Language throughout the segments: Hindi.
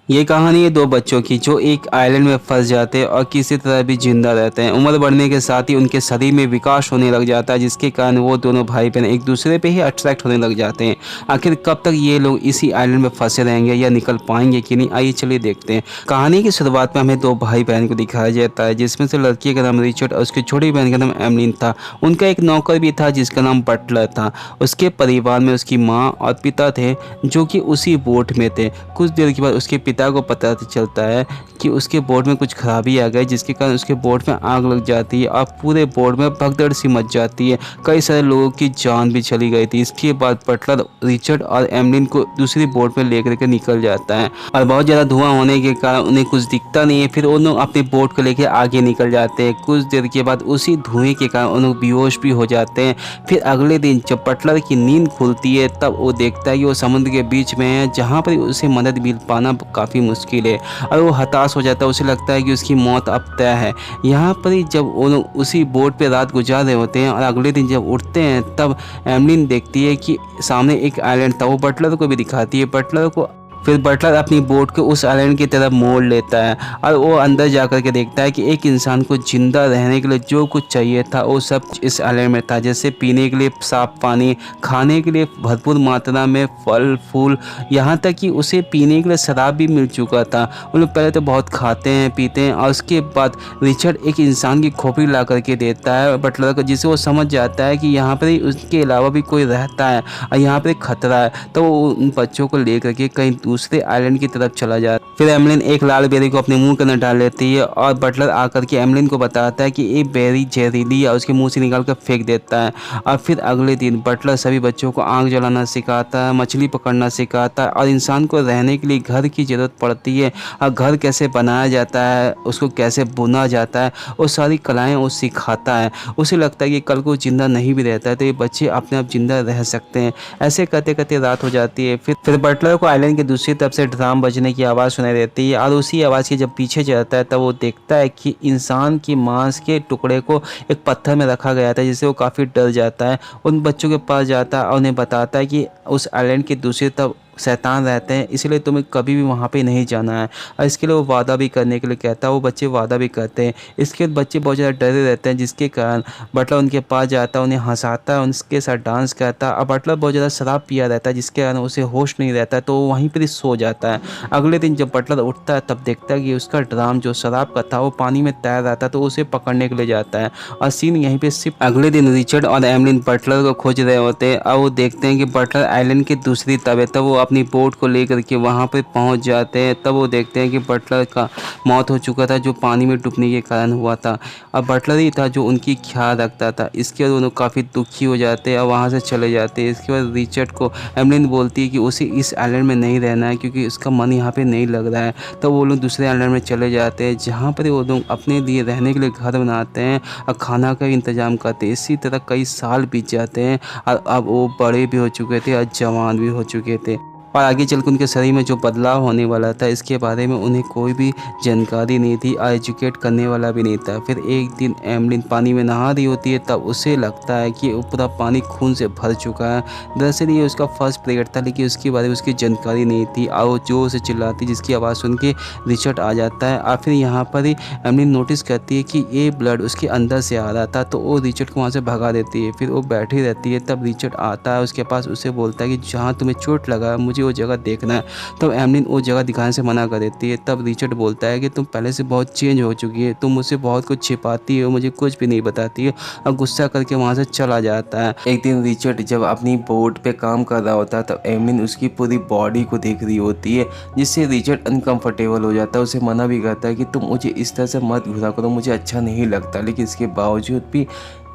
ये कहानी है दो बच्चों की जो एक आइलैंड में फंस जाते हैं और किसी तरह भी जिंदा रहते हैं। उम्र बढ़ने के साथ ही उनके शरीर में विकास होने लग जाता है, जिसके कारण वो दोनों भाई बहन एक दूसरे पे ही अट्रैक्ट होने लग जाते हैं। आखिर कब तक ये लोग इसी आइलैंड में फंसे रहेंगे या निकल पाएंगे कि नहीं, आइए चलिए देखते हैं। कहानी की शुरुआत में हमें दो भाई बहन को दिखाया जाता है, जिसमें से लड़की का नाम रिचर्ड और उसकी छोटी बहन का नाम एमलिन था। उनका एक नौकर भी था जिसका नाम बटलर था। उसके परिवार में उसकी माँ और पिता थे जो कि उसी बोट में थे। कुछ देर के बाद उसके पिता को पता चलता है कि उसके बोट में कुछ खराबी आ गई, जिसके कारण उसके बोट में आग लग जाती है और पूरे बोट में भगदड़ सी मच जाती है। कई सारे लोगों की जान भी चली गई थी। इसके बाद बटलर रिचर्ड और एमलिन को दूसरी बोट में लेकर के निकल जाता है और बहुत ज़्यादा धुआं होने के कारण उन्हें कुछ दिखता नहीं है। फिर वो लोग अपनी बोट को लेकर आगे निकल जाते हैं। कुछ देर के बाद उसी धुएं के कारण उन लोग बेहोश भी हो जाते हैं। फिर अगले दिन जब बटलर की नींद खुलती है तब वो देखता है कि वो समुद्र के बीच में है, जहाँ पर उसे मदद मिल पाना काफ़ी मुश्किल है और वो हताश हो जाता है। उसे लगता है कि उसकी मौत अब तय है। यहाँ पर ही जब वो लोग उसी बोट पे रात गुजार रहे होते हैं और अगले दिन जब उठते हैं तब एमलिन देखती है कि सामने एक आइलैंड था। वो बटलर को भी दिखाती है। बटलर को फिर बटलर अपनी बोट को उस आइलैंड की तरफ मोड़ लेता है और वो अंदर जाकर के देखता है कि एक इंसान को जिंदा रहने के लिए जो कुछ चाहिए था वो सब इस आइलैंड में था, जैसे पीने के लिए साफ पानी, खाने के लिए भरपूर मात्रा में फल फूल, यहाँ तक कि उसे पीने के लिए शराब भी मिल चुका था। उन लोग पहले तो बहुत खाते हैं पीते हैं और उसके बाद रिचर्ड एक इंसान की खोपड़ी ला करके देता है बटलर को, जिससे वो समझ जाता है कि यहाँ पर ही उसके अलावा भी कोई रहता है और यहाँ पर खतरा है। तो वो उन बच्चों को लेकर के कहीं दूसरे आइलैंड की तरफ चला जाता है। फिर एमलिन एक लाल बेरी को अपने मुंह के अंदर डाल लेती है और बटलर आकर के एमलिन को बताता है कि ये बेरी जहरीली है और उसके मुंह से निकाल कर फेंक देता है। और फिर अगले दिन बटलर सभी बच्चों को आग जलाना सिखाता है, मछली पकड़ना सिखाता है और इंसान को रहने के लिए घर की ज़रूरत पड़ती है और घर कैसे बनाया जाता है, उसको कैसे बुना जाता है, वो सारी कलाएँ वो सिखाता है। उसे लगता है कि कल को जिंदा नहीं भी रहता है तो ये बच्चे अपने आप जिंदा रह सकते हैं। ऐसे करते करते रात हो जाती है। फिर बटलर को आइलैंड के दूसरी तरफ से ड्राम बजने की आवाज़ सुनाई देती है और उसी आवाज़ के जब पीछे जाता है तब वो देखता है कि इंसान की मांस के टुकड़े को एक पत्थर में रखा गया था, जिससे वो काफ़ी डर जाता है। उन बच्चों के पास जाता है और उन्हें बताता है कि उस आइलैंड की दूसरी तरफ शैतान रहते हैं, इसलिए तुम्हें कभी भी वहाँ पे नहीं जाना है। और इसके लिए वो वादा भी करने के लिए कहता है। वो बच्चे वादा भी करते हैं। इसके बच्चे बहुत ज़्यादा डरे रहते हैं, जिसके कारण बटलर उनके पास जाता है, उन्हें हंसाता है, उनके साथ डांस करता है। और बटलर बहुत ज़्यादा शराब पिया रहता है, जिसके कारण उसे होश नहीं रहता है, तो वो वहीं पर ही सो जाता है। अगले दिन जब बटलर उठता है तब देखता है कि उसका ड्राम जो शराब का था वो पानी में तैर रहा था, तो उसे पकड़ने के लिए जाता है। और सीन यहीं पे सिर्फ अगले दिन रिचर्ड और एमलिन बटलर को खोज रहे होते हैं और वो देखते हैं कि बटलर आइलैंड की दूसरी तरफ है। तब वो अपनी बोट को लेकर के वहाँ पे पहुँच जाते हैं। तब वो देखते हैं कि बटलर का मौत हो चुका था, जो पानी में डूबने के कारण हुआ था और बटलर ही था जो उनकी ख्याल रखता था। इसके बाद दोनों काफ़ी दुखी हो जाते हैं और वहाँ से चले जाते हैं। इसके बाद रिचर्ड को एमलिन बोलती है कि उसे इस आइलैंड में नहीं रहना है क्योंकि उसका मन यहाँ पे नहीं लग रहा है। तो वो लोग दूसरे आइलैंड में चले जाते हैं, जहाँ पर वो लोग अपने लिए रहने के लिए घर बनाते हैं और खाना का इंतजाम करते हैं। इसी तरह कई साल बीत जाते हैं और अब वो बड़े भी हो चुके थे और जवान भी हो चुके थे और आगे चलकर उनके शरीर में जो बदलाव होने वाला था इसके बारे में उन्हें कोई भी जानकारी नहीं थी और एजुकेट करने वाला भी नहीं था। फिर एक दिन एमलिन पानी में नहा रही होती है, तब उसे लगता है कि पूरा पानी खून से भर चुका है। दरअसल ये उसका फर्स्ट पीरियड था, लेकिन उसके बारे में उसकी जानकारी नहीं थी और वो जोर से चिल्लाती, जिसकी आवाज़ सुन के रिचर्ड आ जाता है। और फिर यहाँ पर ही एमलिन नोटिस करती है कि ये ब्लड उसके अंदर से आ रहा था, तो वो रिचर्ड को वहाँ से भगा देती है। फिर वो बैठी रहती है, तब रिचर्ड आता है उसके पास, उसे बोलता है कि जहाँ तुम्हें चोट लगा है मुझे वो जगह देखना है। तब एमलिन वो जगह दिखाने से मना कर देती है। तब रिचर्ड बोलता है कि तुम पहले से बहुत चेंज हो चुकी है, तुम मुझसे बहुत कुछ छिपाती हो, मुझे कुछ भी नहीं बताती है, और गुस्सा करके वहाँ से चला जाता है। एक दिन रिचर्ड जब अपनी बोट पे काम कर रहा होता है तब एमलिन उसकी पूरी बॉडी को देख रही होती है, जिससे रिचर्ड अनकंफर्टेबल हो जाता है। उसे मना भी करता है कि तुम मुझे इस तरह से मत घुरा करो, मुझे अच्छा नहीं लगता, लेकिन इसके बावजूद भी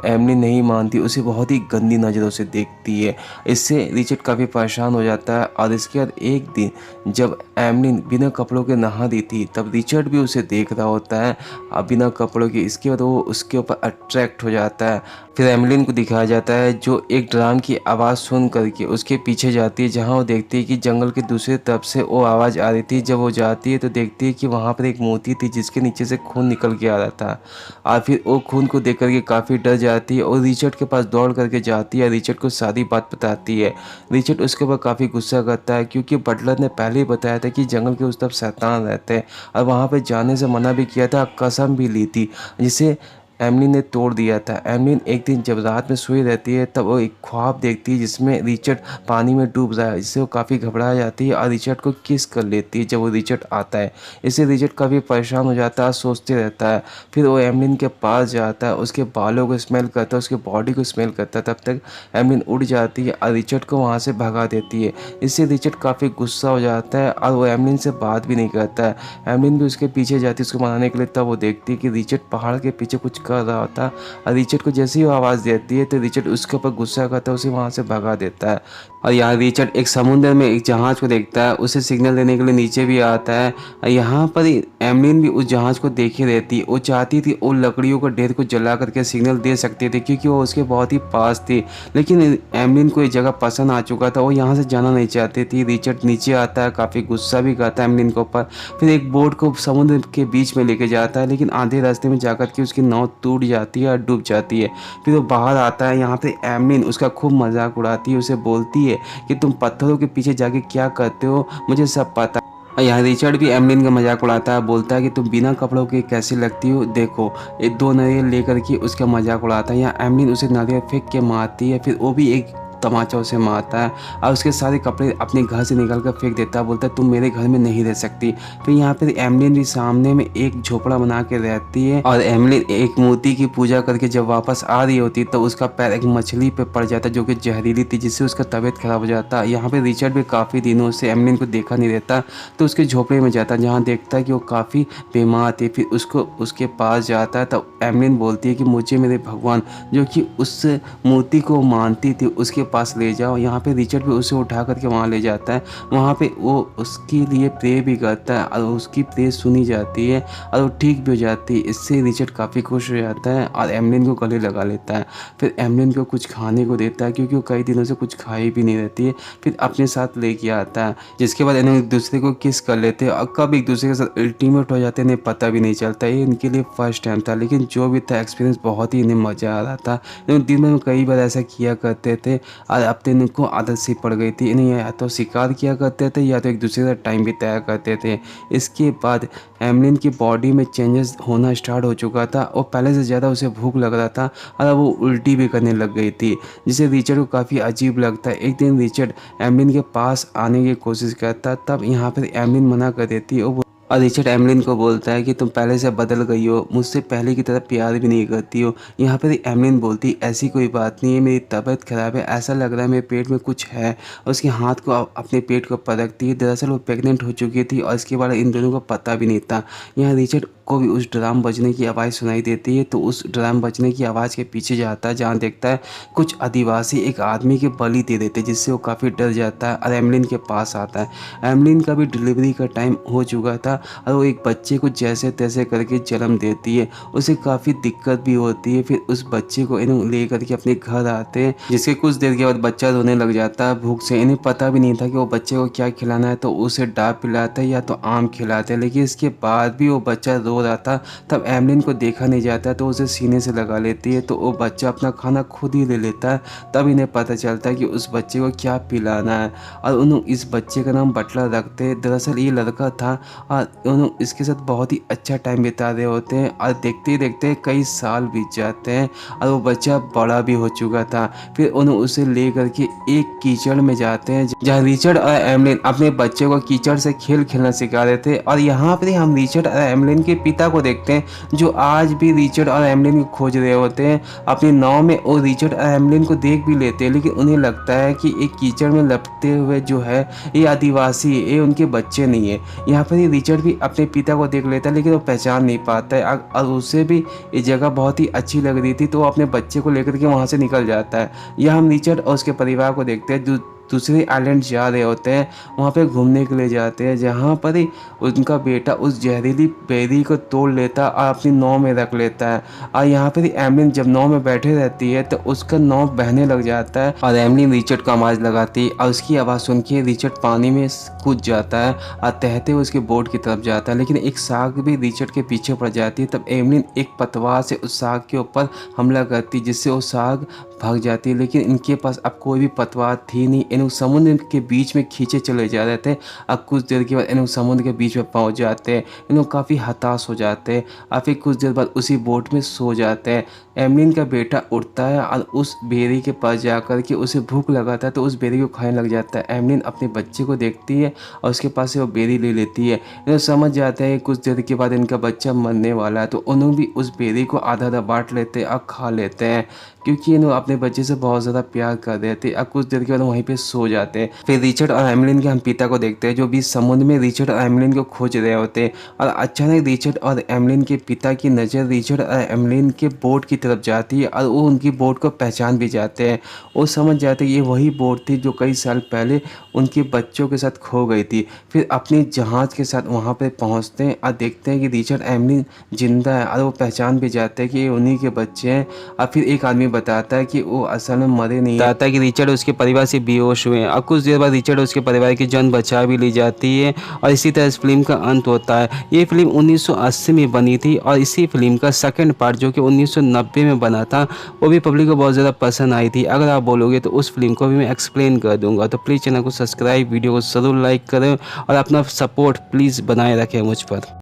एमलिन नहीं मानती, उसे बहुत ही गंदी नज़रों से देखती है। इससे रिचर्ड काफ़ी परेशान हो जाता है। और इसके बाद एक दिन जब एमलिन बिना कपड़ों के नहा दी थी तब रिचर्ड भी उसे देख रहा होता है बिना कपड़ों के। इसके बाद वो उसके ऊपर अट्रैक्ट हो जाता है। फिर एमलिन को दिखाया जाता है जो एक ड्राम की आवाज़ सुन करके उसके पीछे जाती है, जहाँ वो देखती है कि जंगल के दूसरी तरफ से वो आवाज़ आ रही थी। जब वो जाती है तो देखती है कि वहाँ पर एक मोती थी जिसके नीचे से खून निकल के आ रहा था। और फिर वो खून को देख करके काफ़ी डर जाती है और रिचर्ड के पास दौड़ करके जाती है, रिचर्ड को सारी बात बताती है। रिचर्ड उसके ऊपर काफ़ी गुस्सा करता है क्योंकि बटलर ने पहले ही बताया था कि जंगल के उस तरफ शैतान रहते हैं और वहाँ पे जाने से मना भी किया था, कसम भी ली थी, जिसे एमलिन ने तोड़ दिया था। एमलिन एक दिन जब रात में सोई रहती है तब वो एक ख्वाब देखती है जिसमें रिचर्ड पानी में डूब रहा है, जिससे वो काफ़ी घबरा जाती है और रिचर्ड को किस कर लेती है जब वो रिचर्ड आता है। इससे रिचर्ड काफ़ी परेशान हो जाता है, सोचते रहता है। फिर वो एमलिन के पास जाता है, उसके बालों को स्मेल करता है, उसके बॉडी को स्मेल करता है। तब तक एमलिन उड़ जाती है और रिचर्ड को वहाँ से भगा देती है। इससे रिचर्ड काफ़ी गुस्सा हो जाता है और वो एमलिन से बात भी नहीं करता है। एमलिन भी उसके पीछे जाती है उसको मनाने के लिए, तब वो देखती है कि रिचर्ड पहाड़ के पीछे कुछ कर रहा होता है और रिचर्ड को जैसे ही वो आवाज़ देती है तो रिचर्ड उसके ऊपर गुस्सा करता है, उसे वहाँ से भगा देता है। और यहाँ रिचर्ड एक समुद्र में एक जहाज़ को देखता है, उसे सिग्नल देने के लिए नीचे भी आता है। और यहाँ पर एमलिन भी उस जहाज़ को देखे रहती है, वो चाहती थी उन लकड़ियों को ढेर को जला करके सिग्नल दे सकती थी क्योंकि वो उसके बहुत ही पास थी। लेकिन एमलिन को ये जगह पसंद आ चुका था, वो यहाँ से जाना नहीं चाहती थी। रिचर्ड नीचे आता है, काफ़ी गुस्सा भी करता है एमलिन के ऊपर। फिर एक बोट को समुद्र के बीच में लेके जाता है, लेकिन आधे रास्ते में जाकर के उसकी नाव टूट जाती है और डूब जाती है। फिर वो बाहर आता है, यहाँ पे एमलिन उसका खूब मजाक उड़ाती है, उसे बोलती है कि तुम पत्थरों के पीछे जाके क्या करते हो, मुझे सब पता। और यहाँ रिचर्ड भी एमलिन का मजाक उड़ाता है, बोलता है कि तुम बिना कपड़ों के कैसी लगती हो, देखो। एक दो नारियल लेकर के उसका मजाक उड़ाता है। यहाँ एमलिन उसे नारियल फेंक के मारती है, फिर वो भी एक तमाचा उसे मारता है और उसके सारे कपड़े अपने घर से निकाल कर फेंक देता है, बोलता है तुम मेरे घर में नहीं रह सकती। फिर यहाँ पर एमलिन भी सामने में एक झोपड़ा बना के रहती है और एमलिन एक मूर्ति की पूजा करके जब वापस आ रही होती तो उसका पैर एक मछली पे पड़ जाता जो कि जहरीली थी, जिससे उसका तबीयत खराब हो जाता। यहाँ पे रिचर्ड भी काफ़ी दिनों से एमलिन को देखा नहीं रहता, तो उसके झोपड़े में जाता जहाँ देखता है कि वो काफ़ी बीमार थी। फिर उसको उसके पास जाता है, तब एमलिन बोलती है कि मुझे मेरे भगवान जो कि उस मूर्ति को मानती थी उसके पास ले जाओ। यहाँ पे रिचर्ड भी उसे उठा करके वहाँ ले जाता है, वहाँ पे वो उसके लिए प्रे भी करता है और उसकी प्रे सुनी जाती है और वो ठीक भी हो जाती है। इससे रिचर्ड काफ़ी खुश हो जाता है और एमलिन को गले लगा लेता है। फिर एमलिन को कुछ खाने को देता है क्योंकि वो कई दिनों से कुछ खाई भी नहीं रहती है। फिर अपने साथ लेके आता है, जिसके बाद इन्हें एक दूसरे को किस कर लेते हैं और कब एक दूसरे के साथ अल्टीमेट हो जाते हैं इन्हें पता भी नहीं चलता। ये इनके लिए फर्स्ट टाइम था, लेकिन जो भी था एक्सपीरियंस बहुत ही इन्हें मज़ा आ रहा था। दिन में कई बार ऐसा किया करते थे और अब तो इनको आदत सी पड़ गई थी। इन्हें या तो शिकार किया करते थे या तो एक दूसरे का टाइम बिताया करते थे। इसके बाद एमलिन की बॉडी में चेंजेस होना स्टार्ट हो चुका था और पहले से ज़्यादा उसे भूख लग रहा था और अब वो उल्टी भी करने लग गई थी, जिसे रिचर्ड को काफ़ी अजीब लगता है। एक दिन रिचर्ड एमलिन के पास आने की कोशिश करता, तब यहाँ पर एमलिन मना कर देती है और रिचर्ड एमलिन को बोलता है कि तुम पहले से बदल गई हो, मुझसे पहले की तरह प्यार भी नहीं करती हो। यहाँ पर एमलिन बोलती ऐसी कोई बात नहीं है, मेरी तबीयत ख़राब है, ऐसा लग रहा है मेरे पेट में कुछ है। और उसके हाथ को अपने पेट को पटकती है। दरअसल वो प्रेग्नेंट हो चुकी थी और इसके बारे इन दोनों को पता भी नहीं था। यहाँ रिचर्ड को भी उस ड्रम बजने की आवाज़ सुनाई देती है, तो उस ड्रम बजने की आवाज़ के पीछे जाता है जहाँ देखता है कुछ आदिवासी एक आदमी के बलि दे देते, जिससे वो काफ़ी डर जाता है और एमलिन के पास आता है। एमलिन का भी डिलीवरी का टाइम हो चुका था और वो एक बच्चे को जैसे तैसे करके जन्म देती है। उसे काफ़ी दिक्कत भी होती है। फिर उस बच्चे को इन्हें ले करके अपने घर आते हैं, जिसके कुछ देर के बाद बच्चा रोने लग जाता है भूख से। इन्हें पता भी नहीं था कि वो बच्चे को क्या खिलाना है, तो उसे डाब पिलाते हैं या तो आम खिलाते हैं। लेकिन इसके बाद भी वो बच्चा रो रहा था। तब एमलिन को देखा नहीं जाता तो उसे सीने से लगा लेती है, तो वो बच्चा अपना खाना खुद ही ले लेता है। तब इन्हें पता चलता है कि उस बच्चे को क्या पिलाना है और उन्होंने इस बच्चे का नाम बटलर रखते हैं। दरअसल ये लड़का था और उन्होंने इसके साथ बहुत ही अच्छा टाइम बिता रहे होते हैं और देखते ही देखते कई साल बीत जाते हैं और वो बच्चा बड़ा भी हो चुका था। फिर उन्होंने उसे ले करके एक कीचड़ में जाते हैं जहाँ रिचर्ड और एमलिन अपने बच्चे को कीचड़ से खेल खेलना सिखा रहे थे। और यहाँ पर हम रिचर्ड और एमलिन के पिता को देखते हैं जो आज भी रिचर्ड और एमलिन को खोज रहे होते हैं अपनी नाव में, और रिचर्ड और एमलिन को देख भी लेते हैं, लेकिन उन्हें लगता है कि एक कीचड़ में लपटे हुए जो है ये आदिवासी है, ये उनके बच्चे नहीं है। यहाँ पर रिचर्ड भी अपने पिता को देख लेता है, लेकिन वो पहचान नहीं पाता है और उसे भी ये जगह बहुत ही अच्छी लग रही थी, तो वो अपने बच्चे को लेकर के वहाँ से निकल जाता है। यह हम रिचर्ड और उसके परिवार को देखते हैं दूसरे आइलैंड जा रहे होते हैं, वहाँ पे घूमने के लिए जाते हैं, जहाँ पर ही उनका बेटा उस जहरीली बेरी को तोड़ लेता है और अपनी नाव में रख लेता है। और यहाँ पर ही एमलिन जब नाव में बैठे रहती है तो उसका नाव बहने लग जाता है और एमलिन रिचर्ड को आवाज़ लगाती है और उसकी आवाज़ सुन के रिचर्ड पानी में कूद जाता है और तैरते हुए उसके बोट की तरफ जाता है। लेकिन एक शार्क भी रिचर्ड के पीछे पड़ जाती है। तब एमलिन एक पतवार से उस शार्क के ऊपर हमला करती है, जिससे वो शार्क भाग जाती है। लेकिन इनके पास अब कोई भी पतवार थी नहीं। इन लोग समुद्र के बीच में खींचे चले जा रहे थे। अब कुछ देर के बाद इन लोग समुद्र के बीच में पहुंच जाते हैं। इन लोग काफ़ी हताश हो जाते हैं और फिर कुछ देर बाद उसी बोट में सो जाते हैं। एमलिन का बेटा उठता है और उस बेरी के पास जाकर के उसे भूख लगाता है तो उस बेरी को खाने लग जाता है। एमलिन अपने बच्चे को देखती है और उसके पास से वो बेरी ले लेती है। ये लोग समझ जाते हैं कुछ देर के बाद इनका बच्चा मरने वाला है, तो उन्होंने भी उस बेरी को आधा आधा बांट लेते हैं और खा लेते हैं, क्योंकि इन्होंने अपने बच्चे से बहुत ज़्यादा प्यार कर रहे थे। अब कुछ देर के बाद वहीं पे सो जाते हैं। फिर रिचर्ड और एमलिन के हम पिता को देखते हैं, जो भी समुद्र में रिचर्ड और एमलिन को खोज रहे होते हैं। और अचानक रिचर्ड और एमलिन के पिता की नज़र रिचर्ड और एमलिन के बोट की तरफ जाती है और वो उनकी बोट को पहचान भी जाते हैं। वो समझ जाते हैं ये वही बोट थी जो कई साल पहले उनके बच्चों के साथ खो गई थी। फिर अपने जहाज़ के साथ वहाँ पर पहुँचते हैं और देखते हैं कि रिचर्ड एमलिन जिंदा है और वो पहचान भी जाते हैं कि ये उन्हीं के बच्चे हैं। और फिर एक आदमी बताता है कि वो असल में मरे नहीं है, बताता है कि रिचर्ड उसके परिवार से बेहोश हुए हैं। और कुछ देर बाद रिचर्ड उसके परिवार की जान बचा भी ली जाती है और इसी तरह इस फिल्म का अंत होता है। ये फिल्म 1980 में बनी थी और इसी फिल्म का सेकंड पार्ट जो कि 1990 में बना था, वो भी पब्लिक को बहुत ज़्यादा पसंद आई थी। अगर आप बोलोगे तो उस फिल्म को भी मैं एक्सप्लेन कर दूंगा। तो प्लीज़ चैनल को सब्सक्राइब, वीडियो को ज़रूर लाइक करें और अपना सपोर्ट प्लीज़ बनाए रखें मुझ पर।